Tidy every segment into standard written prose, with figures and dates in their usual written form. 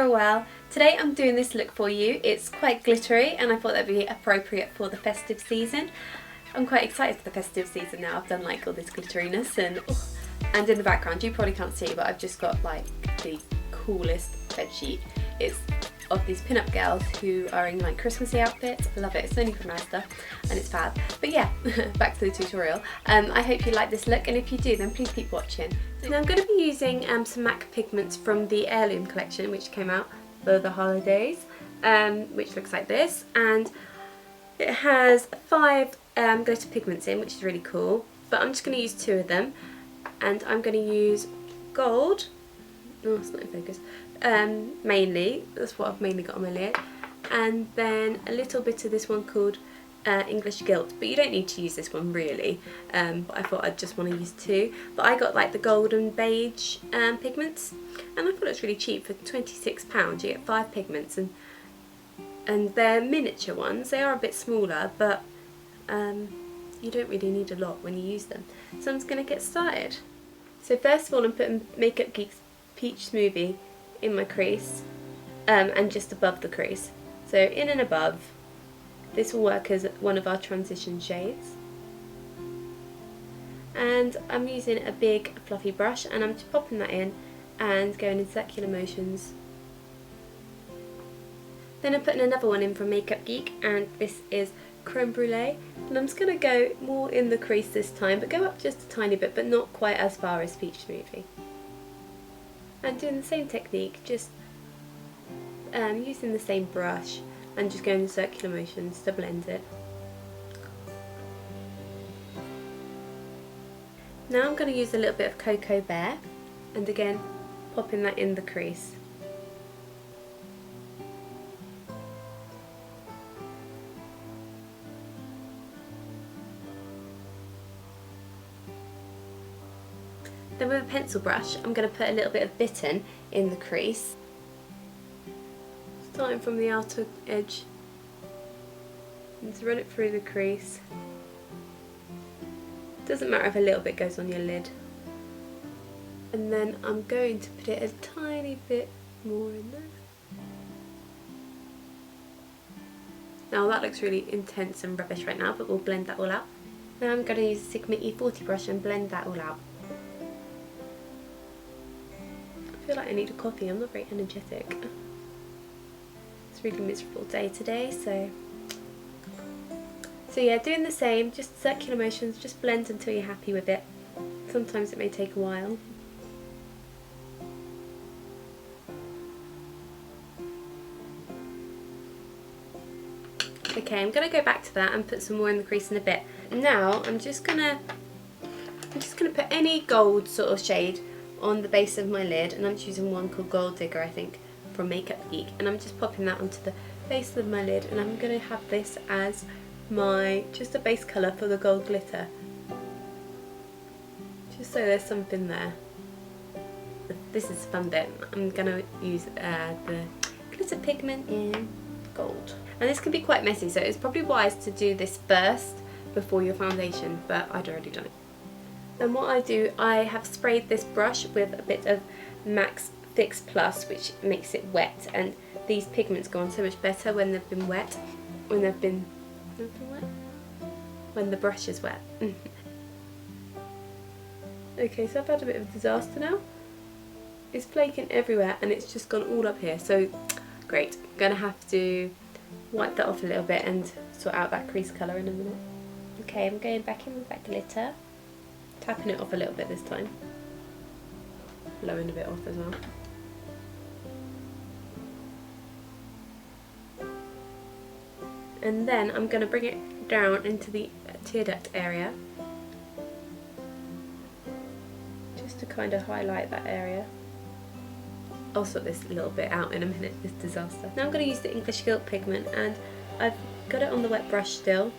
a while. Today I'm doing this look for you. It's quite glittery and I thought that'd be appropriate for the festive season. I'm quite excited for the festive season now. I've done like all this glitteriness and in the background, you probably can't see, but I've just got like the coolest bedsheet. It's of these pin-up girls who are in like Christmassy outfits. I love it. It's only from Asda and it's fab. But yeah, back to the tutorial. I hope you like this look, and if you do then please keep watching. Now I'm going to be using some MAC pigments from the Heirloom collection which came out for the holidays, which looks like this, and it has 5 glitter pigments in, which is really cool, but I'm just going to use 2 of them, and I'm going to use gold. Oh, it's not in focus. Mainly, that's what I've mainly got on my lid, and then a little bit of this one called English Gilt, but you don't need to use this one really, but I thought I'd just want to use 2. But I got like the golden beige pigments, and I thought it was really cheap. For £26 you get 5 pigments, and they're miniature ones. They are a bit smaller, but you don't really need a lot when you use them. So I'm just going to get started. So first of all I'm putting Makeup Geek's Peach Smoothie in my crease, and just above the crease. So in and above. This will work as one of our transition shades. And I'm using a big fluffy brush, and I'm just popping that in and going in circular motions. Then I'm putting another one in from Makeup Geek, and this is Creme Brulee, and I'm just going to go more in the crease this time, but go up just a tiny bit, but not quite as far as Peach Smoothie. And doing the same technique, just using the same brush and just going in circular motions to blend it. Now I'm going to use a little bit of Cocoa Bear, and again popping that in the crease. Then with a pencil brush I'm going to put a little bit of Bitten in the crease, starting from the outer edge, and to run it through the crease. Doesn't matter if a little bit goes on your lid. And then I'm going to put it a tiny bit more in there. Now that looks really intense and rubbish right now, but we'll blend that all out. Now I'm going to use a Sigma E40 brush and blend that all out. I feel like I need a coffee, I'm not very energetic. It's a really miserable day today, so yeah, doing the same, just circular motions, just blend until you're happy with it. Sometimes it may take a while. Okay, I'm going to go back to that and put some more in the crease in a bit. Now I'm just gonna put any gold sort of shade on the base of my lid, and I'm just using one called Gold Digger, I think, from Makeup Geek, and I'm just popping that onto the base of my lid, and I'm going to have this as just a base colour for the gold glitter, just so there's something there. This is the fun bit. I'm going to use the glitter pigment in gold, and this can be quite messy, so it's probably wise to do this first before your foundation, but I'd already done it. And what I do, I have sprayed this brush with a bit of MAC's Fix Plus, which makes it wet, and these pigments go on so much better when they've been wet, when the brush is wet. Okay, so I've had a bit of a disaster now. It's flaking everywhere and it's just gone all up here, so great. I'm going to have to wipe that off a little bit and sort out that crease colour in a minute. Okay, I'm going back in with that glitter, tapping it off a little bit this time, blowing a bit off as well. And then I'm going to bring it down into the tear duct area, just to kind of highlight that area. I'll sort this little bit out in a minute, this disaster. Now I'm going to use the English Gilt pigment, and I've got it on the wet brush still,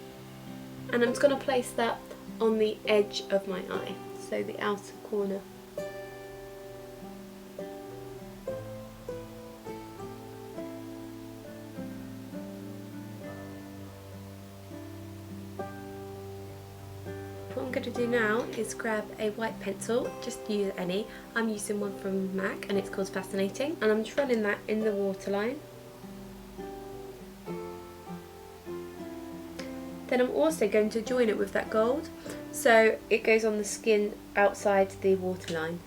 and I'm just going to place that on the edge of my eye, so the outer corner. what I'm going to do now is grab a white pencil, just use any. I'm using one from MAC and it's called Fascinating, and I'm just running that in the waterline. Then I'm also going to join it with that gold, so it goes on the skin outside the waterline.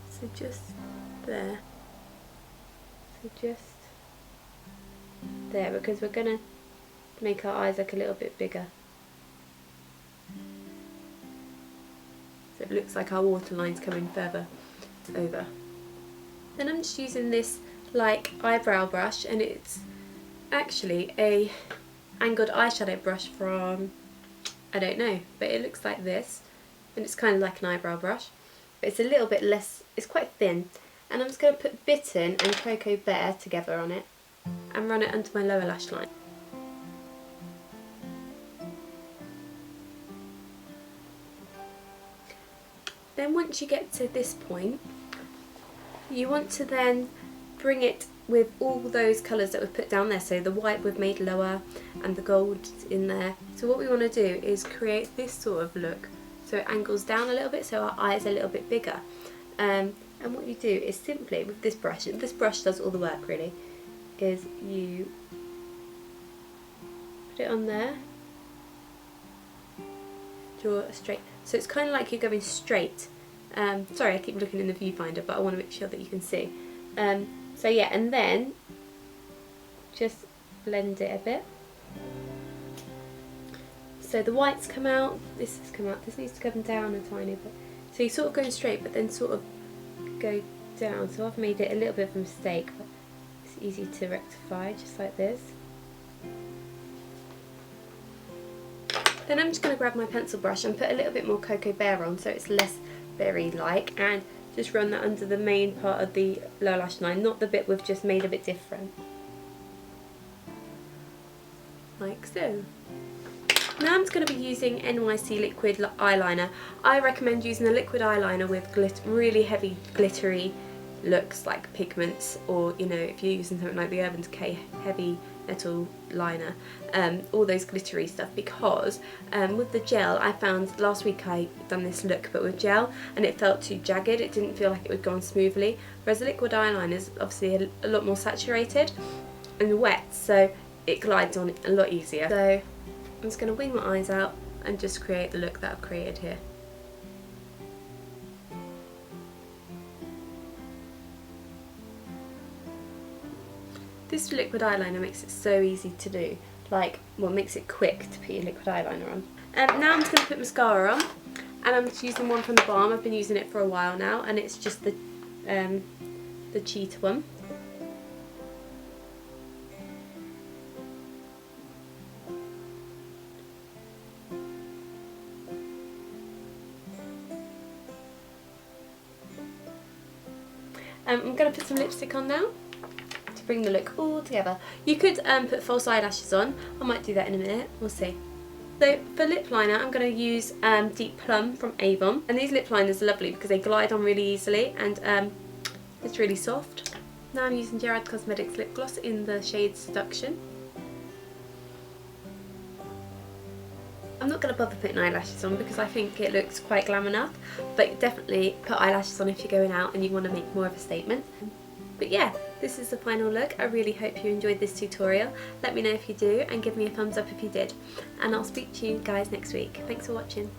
So just there. So just there, because we're going to make our eyes look a little bit bigger. So it looks like our waterline's coming further over. Then I'm just using this like eyebrow brush, and it's actually a angled eyeshadow brush from, I don't know, but it looks like this, and it's kind of like an eyebrow brush, but it's a little bit less, it's quite thin, and I'm just going to put Bitten and Cocoa Bear together on it and run it under my lower lash line. Then once you get to this point, you want to then bring it with all those colours that we've put down there, so the white we've made lower and the gold in there. So what we want to do is create this sort of look, so it angles down a little bit, so our eyes are a little bit bigger. And what you do is simply with this brush does all the work really, is you put it on there, draw a straight, so it's kind of like you're going straight. Sorry, I keep looking in the viewfinder, but I want to make sure that you can see. So yeah, and then just blend it a bit. So the whites come out, this has come out, this needs to come down a tiny bit. So you sort of go straight, but then sort of go down. So I've made it a little bit of a mistake, but it's easy to rectify, just like this. Then I'm just going to grab my pencil brush and put a little bit more Cocoa Bear on, so it's less berry-like, and just run that under the main part of the lower lash line, not the bit we've just made a bit different. Like so. Now I'm just going to be using NYC liquid eyeliner. I recommend using a liquid eyeliner with really heavy glittery looks like pigments, or you know, if you're using something like the Urban Decay heavy metal liner, all those glittery stuff, because with the gel, I found last week I done this look but with gel and it felt too jagged, it didn't feel like it would go on smoothly, whereas the liquid eyeliner is obviously a lot more saturated and wet, so it glides on a lot easier. So I'm just going to wing my eyes out and just create the look that I've created here. This liquid eyeliner makes it so easy to do, like, well, makes it quick to put your liquid eyeliner on. Now I'm just going to put mascara on, and I'm just using one from the Balm. I've been using it for a while now, and it's just the cheetah one. I'm going to put some lipstick on now, bring the look all together. You could put false eyelashes on. I might do that in a minute, we'll see. So for lip liner, I'm going to use Deep Plum from Avon, and these lip liners are lovely because they glide on really easily, and it's really soft. Now I'm using Gerard Cosmetics lip gloss in the shade Seduction. I'm not going to bother putting eyelashes on because I think it looks quite glam enough, but definitely put eyelashes on if you're going out and you want to make more of a statement. But yeah, this is the final look. I really hope you enjoyed this tutorial. Let me know if you do, and give me a thumbs up if you did. And I'll speak to you guys next week. Thanks for watching.